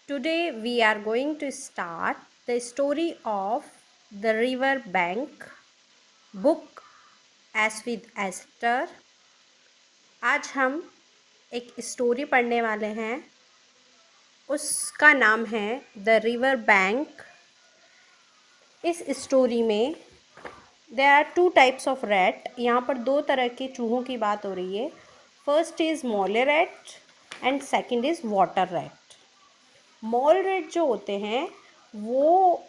Today we are going to start the story of the river bank book as with Esther। आज हम एक story पढ़ने वाले हैं, उसका नाम है द रिवर बैंक। इस स्टोरी में there are two types of rat. यहाँ पर दो तरह के चूहों की बात हो रही है। First is mole rat and second is water rat. Mole rat जो होते हैं वो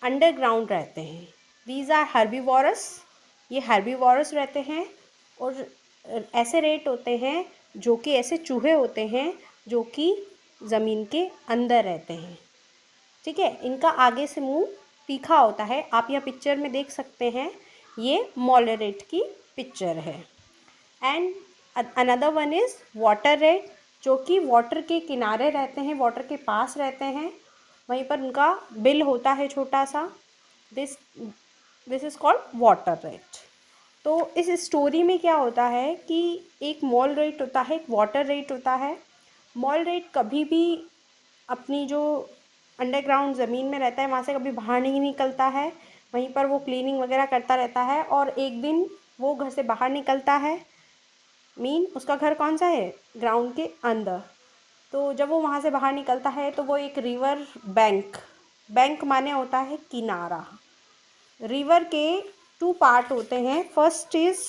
अंडरग्राउंड रहते हैं। दीज आर हर्बीवोरस, ये हर्बीवोरस रहते हैं। और ऐसे रेट होते हैं जो कि ऐसे चूहे होते हैं जो कि ज़मीन के अंदर रहते हैं। ठीक है, इनका आगे से मुंह तीखा होता है। आप यह पिक्चर में देख सकते हैं, ये मॉल रेट की पिक्चर है। And another one is water rat, जो कि वाटर के किनारे रहते हैं, वाटर के पास रहते हैं। वहीं पर उनका बिल होता है छोटा सा। This is called water rat. तो इस स्टोरी में क्या होता है कि एक मॉल रेट होता है, एक वाटर रेट होता है। मॉल रेट कभी भी अपनी जो अंडरग्राउंड ज़मीन में रहता है वहाँ से कभी बाहर नहीं निकलता है। वहीं पर वो क्लीनिंग वगैरह करता रहता है और एक दिन वो घर से बाहर निकलता है। उसका घर कौन सा है? ग्राउंड के अंदर। तो जब वो वहाँ से बाहर निकलता है तो वो एक रिवर बैंक माने होता है किनारा। रिवर के टू पार्ट होते हैं। First is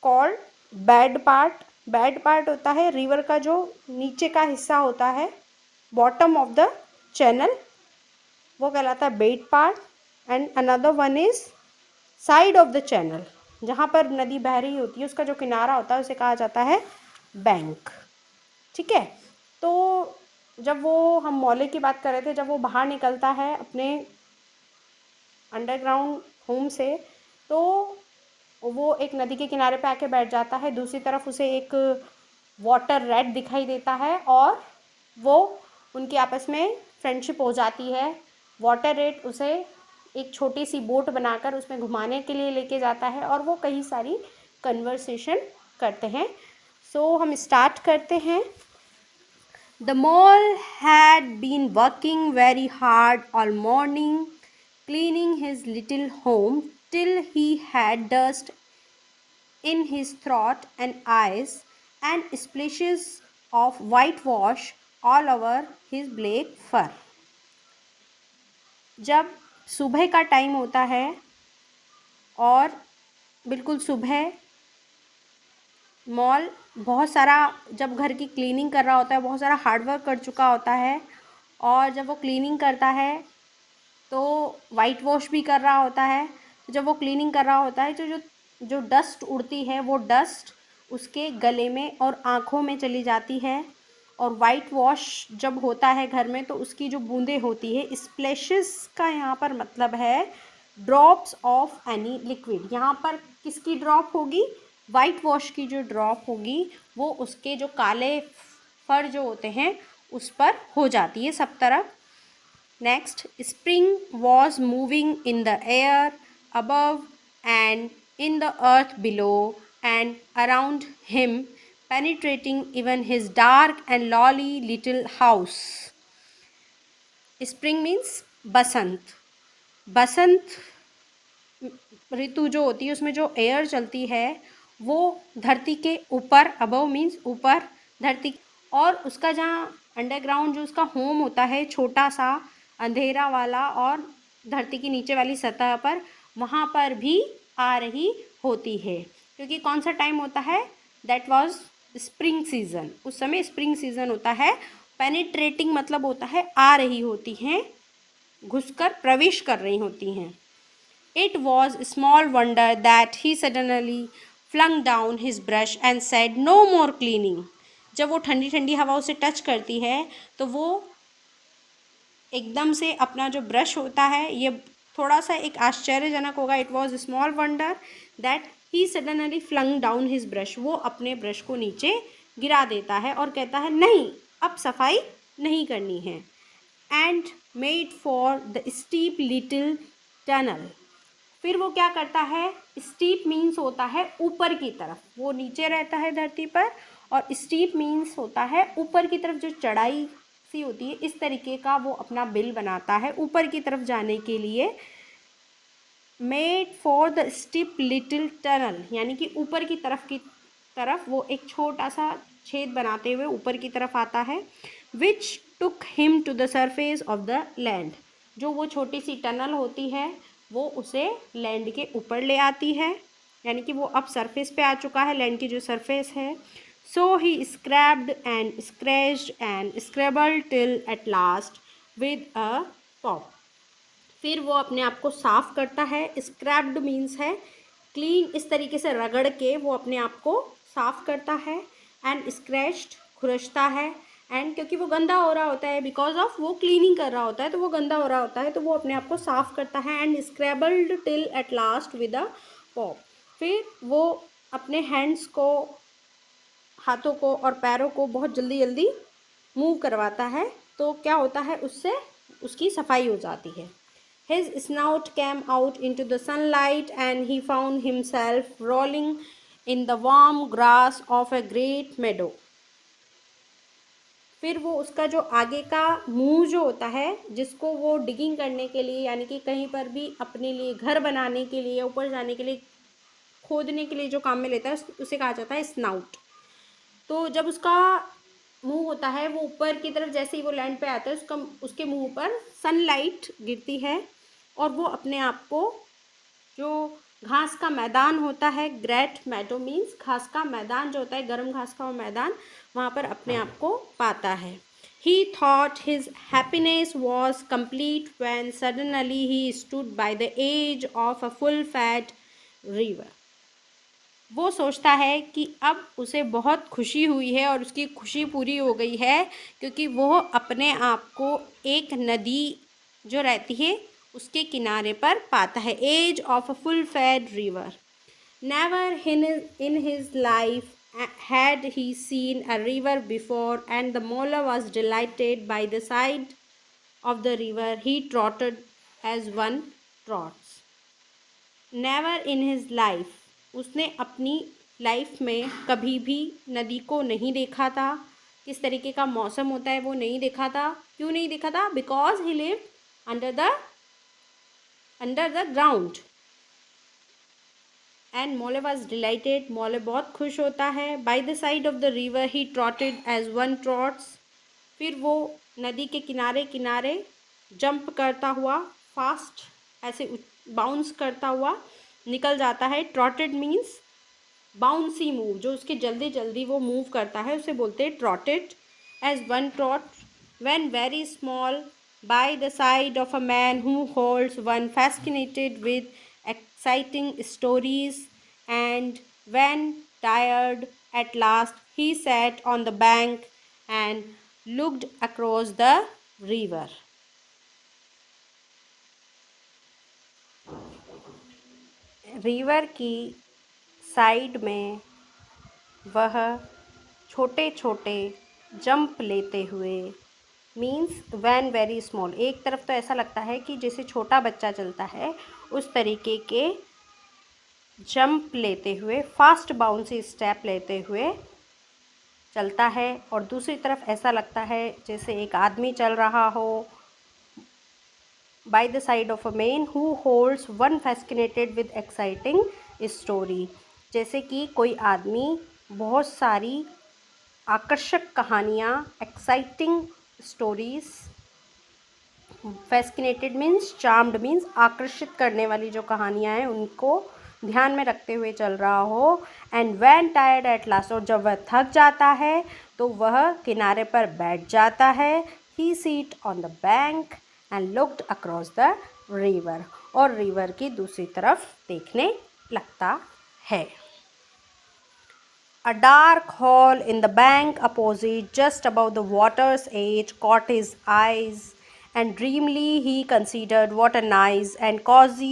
called bad part होता है रिवर का जो नीचे का हिस्सा होता है, बॉटम ऑफ द चैनल, वो कहलाता है bed part. And another one is side of the channel, जहाँ पर नदी बह रही होती है उसका जो किनारा होता है उसे कहा जाता है बैंक। ठीक है, तो जब वो हम मौले की बात कर रहे थे, जब वो बाहर निकलता है अपने अंडरग्राउंड होम से, तो वो एक नदी के किनारे पे आके बैठ जाता है। दूसरी तरफ उसे एक वाटर रैट दिखाई देता है और वो उनकी आपस में फ्रेंडशिप हो जाती है। वाटर रैट उसे एक छोटी सी बोट बनाकर उसमें घुमाने के लिए लेके जाता है और वो कई सारी कन्वर्सेशन करते हैं। सो हम स्टार्ट करते हैं। The mole had been working very hard all morning, cleaning his little home till he had dust in his throat and eyes and splashes of whitewash all over his black fur. जब सुबह का time होता है और बिल्कुल सुबह mall बहुत सारा जब घर की क्लीनिंग कर रहा होता है, बहुत सारा हार्डवर्क कर चुका होता है और जब वो क्लीनिंग करता है तो वाइट वॉश भी कर रहा होता है। तो जब वो क्लीनिंग कर रहा होता है तो जो डस्ट उड़ती है वो डस्ट उसके गले में और आँखों में चली जाती है। और वाइट वॉश जब होता है घर में तो उसकी जो बूंदें होती है, स्प्लैशेस का यहाँ पर मतलब है ड्रॉप्स ऑफ एनी लिक्विड। यहाँ पर किसकी ड्रॉप होगी? वाइट वॉश की जो ड्रॉप होगी वो उसके जो काले फर जो होते हैं उस पर हो जाती है सब तरफ। Next, spring was moving in the air above and in the earth below and around him, penetrating even his dark and lowly little house. Spring means बसंत। बसंत ऋतु जो होती है उसमें जो एयर चलती है वो धरती के ऊपर, अबव मीन्स ऊपर धरती, और उसका जहाँ अंडरग्राउंड जो उसका होम होता है छोटा सा अंधेरा वाला और धरती की नीचे वाली सतह पर, वहाँ पर भी आ रही होती है। क्योंकि कौन सा टाइम होता है? That was spring season. उस समय स्प्रिंग सीजन होता है। पेनिट्रेटिंग मतलब होता है आ रही होती हैं, घुसकर प्रवेश कर रही होती हैं। It was small wonder that he suddenly flung down his brush and said, "No more cleaning." जब वो ठंडी ठंडी हवा उसे टच करती है तो वो एकदम से अपना जो ब्रश होता है, ये थोड़ा सा एक आश्चर्यजनक होगा। It was small wonder that he suddenly flung down his brush. वो अपने ब्रश को नीचे गिरा देता है और कहता है नहीं, अब सफाई नहीं करनी है। And made for the steep little tunnel. फिर वो क्या करता है? स्टीप मीन्स होता है ऊपर की तरफ, वो नीचे रहता है धरती पर, और स्टीप मीन्स होता है ऊपर की तरफ जो चढ़ाई सी होती है, इस तरीके का वो अपना बिल बनाता है ऊपर की तरफ जाने के लिए। Made for the steep little tunnel, यानी कि ऊपर की तरफ वो एक छोटा सा छेद बनाते हुए ऊपर की तरफ आता है। Which took him to the surface of the land, जो वो छोटी सी टनल होती है वो उसे लैंड के ऊपर ले आती है, यानी कि वो अब सरफेस पे आ चुका है, लैंड की जो सरफेस है। So he scraped and scratched and स्क्रैबल्ड till at last with a pop, फिर वो अपने आप को साफ करता है। स्क्रैप्ड मीन्स है क्लीन, इस तरीके से रगड़ के वो अपने आप को साफ करता है। एंड स्क्रैच्ड खुरचता है, एंड क्योंकि वो गंदा हो रहा होता है, बिकॉज ऑफ वो क्लीनिंग कर रहा होता है तो वो गंदा हो रहा होता है, तो वो अपने आप को साफ करता है। And स्क्रैबल्ड till at last with a pop, फिर वो अपने हैंड्स को, हाथों को और पैरों को बहुत जल्दी जल्दी मूव करवाता है, तो क्या होता है उससे उसकी सफाई हो जाती है। His snout came out into the sunlight and he found himself rolling in the warm grass of a great meadow. फिर वो उसका जो आगे का मुंह जो होता है, जिसको वो डिगिंग करने के लिए, यानी कि कहीं पर भी अपने लिए घर बनाने के लिए, ऊपर जाने के लिए, खोदने के लिए जो काम में लेता है उसे कहा जाता है स्नाउट। तो जब उसका मुंह होता है वो ऊपर की तरफ, जैसे ही वो लैंड पे आता है उसके मुंह पर सनलाइट गिरती है और वो अपने आप को जो घास का मैदान होता है, ग्रेट मैडो मीन्स घास का मैदान जो होता है, गर्म घास का वो मैदान, वहाँ पर अपने आप को पाता है। He thought his happiness was complete when suddenly he stood by the edge of a full-fed river. वो सोचता है कि अब उसे बहुत खुशी हुई है और उसकी खुशी पूरी हो गई है, क्योंकि वो अपने आप को एक नदी जो रहती है उसके किनारे पर पाता है। Edge of a full fed river. Never in his life had he seen a river before, and the mola was delighted by the side of the river he trotted as one trots. Never in his life, उसने अपनी life में कभी भी नदी को नहीं देखा था, किस तरीके का मौसम होता है वो नहीं देखा था। क्यों नहीं देखा था? Because he live under the ground. And Mole was delighted, Mole बहुत खुश होता है। By the side of the river he trotted as one trots, फिर वो नदी के किनारे किनारे जंप करता हुआ, फास्ट ऐसे बाउंस करता हुआ निकल जाता है। ट्रॉटेड मीन्स बाउंसी मूव, जो उसके जल्दी जल्दी वो मूव करता है उसे बोलते हैं trotted. As one trot when very small by the side of a man who holds one fascinated with exciting stories, and when tired at last he sat on the bank and looked across the river. River की side में वह छोटे छोटे jump लेते हुए, means when very small, एक तरफ तो ऐसा लगता है कि जैसे छोटा बच्चा चलता है उस तरीके के जंप लेते हुए, फास्ट बाउंसी स्टेप लेते हुए चलता है, और दूसरी तरफ ऐसा लगता है जैसे एक आदमी चल रहा हो। Bye the side of a man who holds one fascinated with exciting story, जैसे कि कोई आदमी बहुत सारी आकर्षक कहानियाँ, exciting stories, fascinated means charmed means आकर्षित करने वाली जो कहानियाँ हैं उनको ध्यान में रखते हुए चल रहा हो। And when tired at last, और जब वह थक जाता है तो वह किनारे पर बैठ जाता है। He sat on the bank and looked across the river, और रिवर की दूसरी तरफ देखने लगता है। A dark hole in the bank opposite, just above the water's edge, caught his eyes, and dreamily he considered what a nice and cozy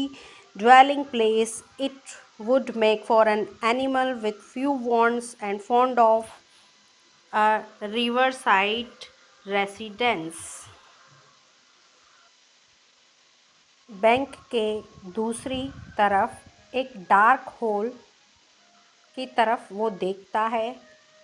dwelling place it would make for an animal with few wants and fond of a riverside residence. Bank के दूसरी तरफ एक dark hole की तरफ वो देखता है।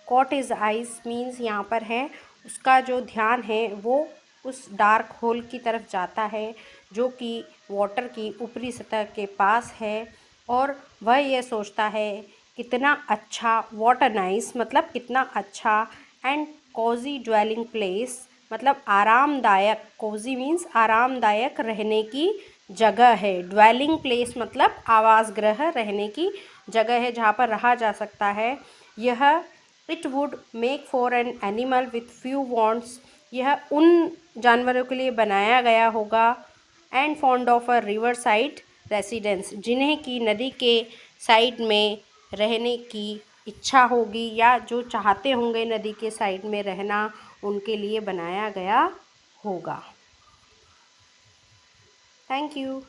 Cot his eyes means यहाँ पर है उसका जो ध्यान है वो उस डार्क होल की तरफ जाता है जो कि वाटर की ऊपरी सतह के पास है, और वह यह सोचता है कितना अच्छा, व्हाट अ नाइस मतलब कितना अच्छा, एंड कोजी ड्वेलिंग प्लेस मतलब आरामदायक, कोजी मीन्स आरामदायक रहने की जगह है, ड्वेलिंग प्लेस मतलब आवास गृह, रहने की जगह है जहाँ पर रहा जा सकता है। यह it would make for an animal with few wants, यह उन जानवरों के लिए बनाया गया होगा, and fond of a river side residence, जिन्हें की नदी के साइड में रहने की इच्छा होगी या जो चाहते होंगे नदी के साइड में रहना, उनके लिए बनाया गया होगा। Thank you.